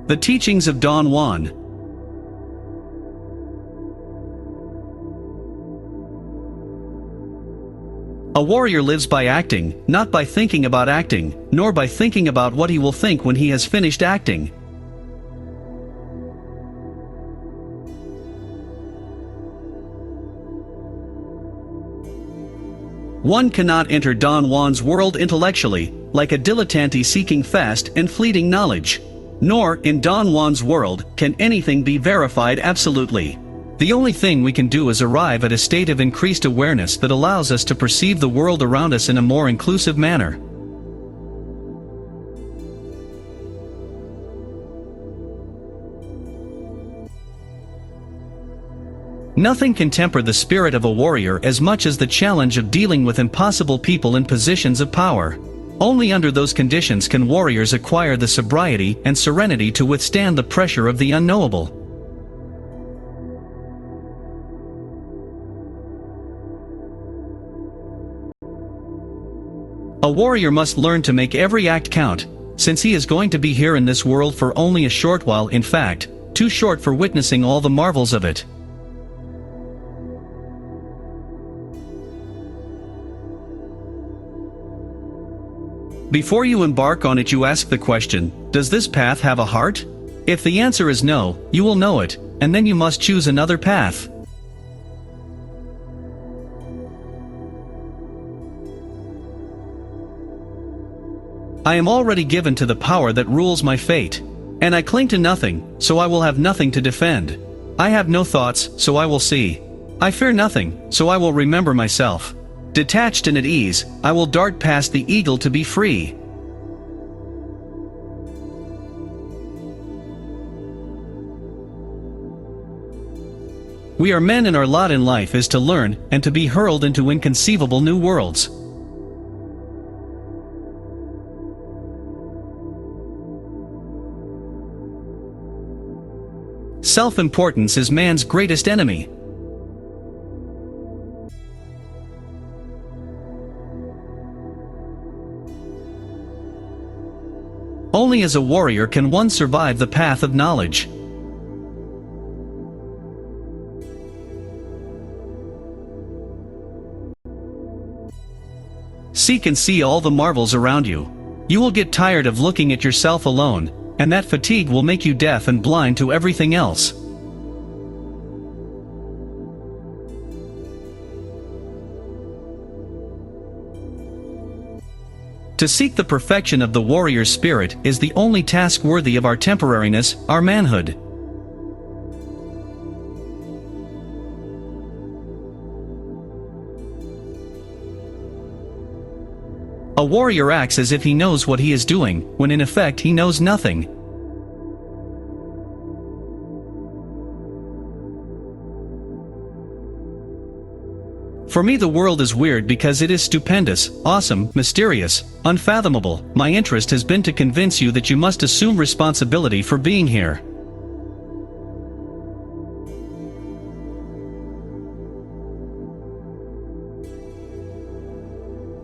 The teachings of Don Juan. A warrior lives by acting, not by thinking about acting, nor by thinking about what he will think when he has finished acting. One cannot enter Don Juan's world intellectually, like a dilettante seeking fast and fleeting knowledge. Nor, in Don Juan's world, can anything be verified absolutely. The only thing we can do is arrive at a state of increased awareness that allows us to perceive the world around us in a more inclusive manner. Nothing can temper the spirit of a warrior as much as the challenge of dealing with impossible people in positions of power. Only under those conditions can warriors acquire the sobriety and serenity to withstand the pressure of the unknowable. A warrior must learn to make every act count, since he is going to be here in this world for only a short while, in fact, too short for witnessing all the marvels of it. Before you embark on it, you ask the question, does this path have a heart? If the answer is no, you will know it, and then you must choose another path. I am already given to the power that rules my fate. And I cling to nothing, so I will have nothing to defend. I have no thoughts, so I will see. I fear nothing, so I will remember myself. Detached and at ease, I will dart past the eagle to be free. We are men, and our lot in life is to learn and to be hurled into inconceivable new worlds. Self-importance is man's greatest enemy. Only as a warrior can one survive the path of knowledge. Seek and see all the marvels around you. You will get tired of looking at yourself alone, and that fatigue will make you deaf and blind to everything else. To seek the perfection of the warrior's spirit is the only task worthy of our temporariness, our manhood. A warrior acts as if he knows what he is doing, when in effect he knows nothing. For me, the world is weird because it is stupendous, awesome, mysterious, unfathomable. My interest has been to convince you that you must assume responsibility for being here.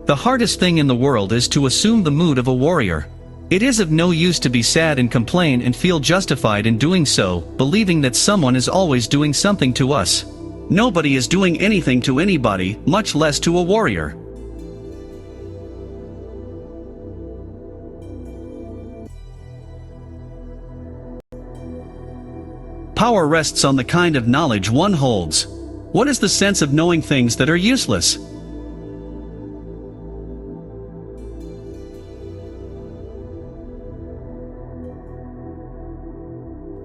The hardest thing in the world is to assume the mood of a warrior. It is of no use to be sad and complain and feel justified in doing so, believing that someone is always doing something to us. Nobody is doing anything to anybody, much less to a warrior. Power rests on the kind of knowledge one holds. What is the sense of knowing things that are useless?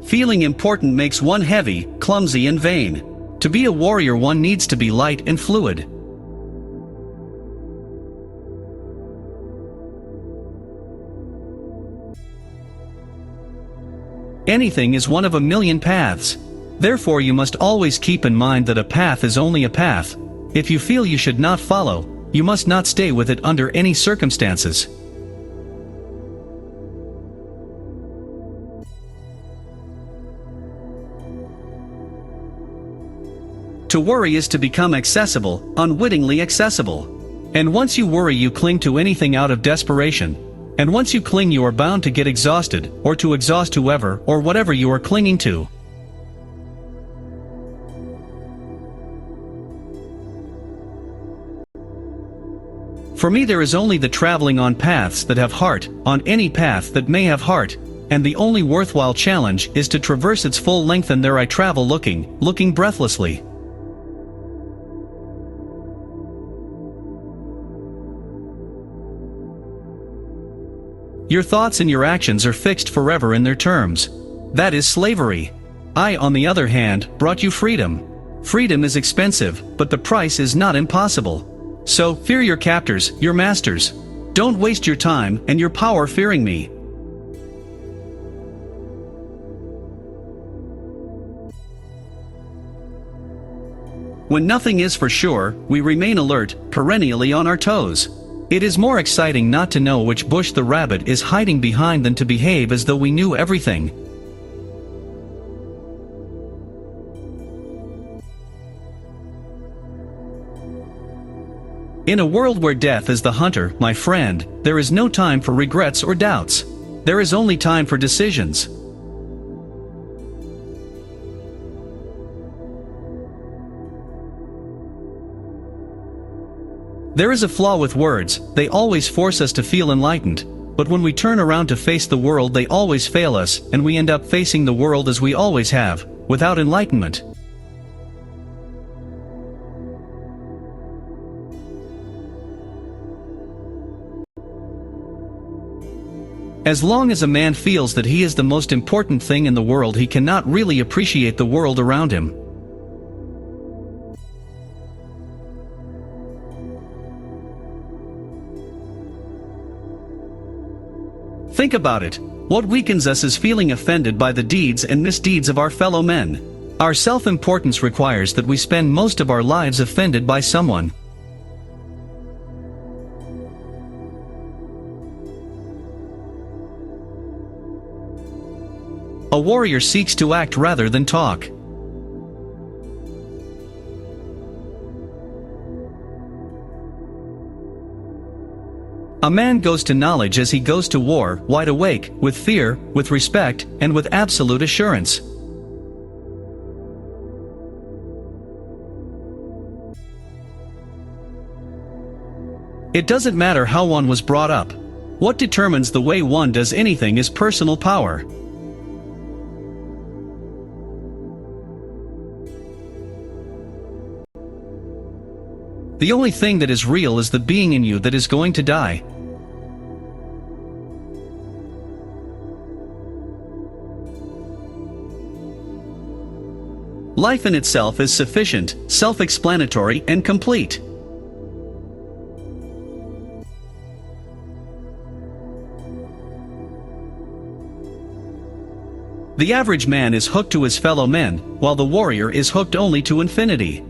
Feeling important makes one heavy, clumsy, and vain. To be a warrior, one needs to be light and fluid. Anything is one of a million paths. Therefore, you must always keep in mind that a path is only a path. If you feel you should not follow, you must not stay with it under any circumstances. To worry is to become accessible, unwittingly accessible. And once you worry, you cling to anything out of desperation. And once you cling, you are bound to get exhausted, or to exhaust whoever or whatever you are clinging to. For me, there is only the traveling on paths that have heart, on any path that may have heart, and the only worthwhile challenge is to traverse its full length, and there I travel looking breathlessly. Your thoughts and your actions are fixed forever in their terms. That is slavery. I, on the other hand, brought you freedom. Freedom is expensive, but the price is not impossible. So, fear your captors, your masters. Don't waste your time and your power fearing me. When nothing is for sure, we remain alert, perennially on our toes. It is more exciting not to know which bush the rabbit is hiding behind than to behave as though we knew everything. In a world where death is the hunter, my friend, there is no time for regrets or doubts. There is only time for decisions. There is a flaw with words: they always force us to feel enlightened, but when we turn around to face the world, they always fail us, and we end up facing the world as we always have, without enlightenment. As long as a man feels that he is the most important thing in the world, he cannot really appreciate the world around him. Think about it. What weakens us is feeling offended by the deeds and misdeeds of our fellow men. Our self-importance requires that we spend most of our lives offended by someone. A warrior seeks to act rather than talk. A man goes to knowledge as he goes to war, wide awake, with fear, with respect, and with absolute assurance. It doesn't matter how one was brought up. What determines the way one does anything is personal power. The only thing that is real is the being in you that is going to die. Life in itself is sufficient, self-explanatory, and complete. The average man is hooked to his fellow men, while the warrior is hooked only to infinity.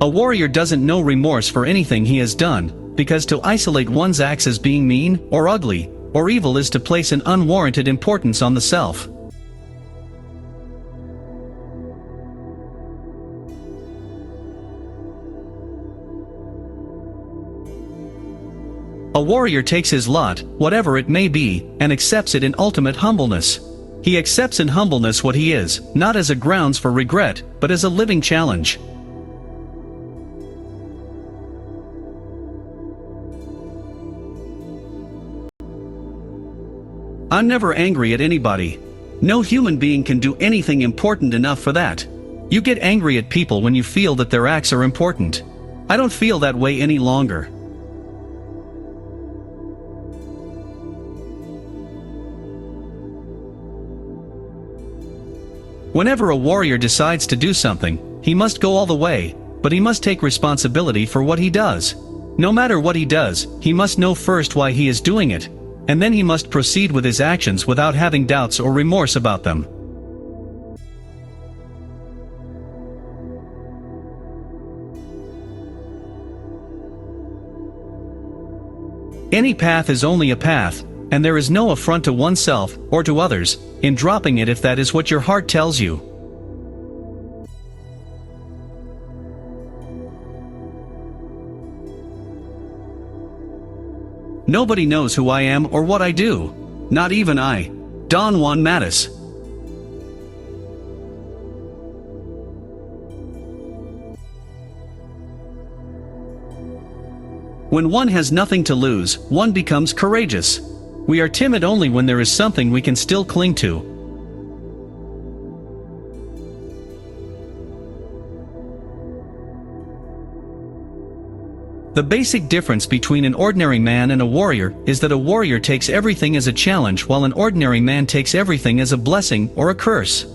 A warrior doesn't know remorse for anything he has done, because to isolate one's acts as being mean, or ugly, or evil is to place an unwarranted importance on the self. A warrior takes his lot, whatever it may be, and accepts it in ultimate humbleness. He accepts in humbleness what he is, not as a grounds for regret, but as a living challenge. I'm never angry at anybody. No human being can do anything important enough for that. You get angry at people when you feel that their acts are important. I don't feel that way any longer. Whenever a warrior decides to do something, he must go all the way, but he must take responsibility for what he does. No matter what he does, he must know first why he is doing it, and then he must proceed with his actions without having doubts or remorse about them. Any path is only a path, and there is no affront to oneself, or to others, in dropping it if that is what your heart tells you. Nobody knows who I am or what I do. Not even I. Don Juan Mattis. When one has nothing to lose, one becomes courageous. We are timid only when there is something we can still cling to. The basic difference between an ordinary man and a warrior is that a warrior takes everything as a challenge while an ordinary man takes everything as a blessing or a curse.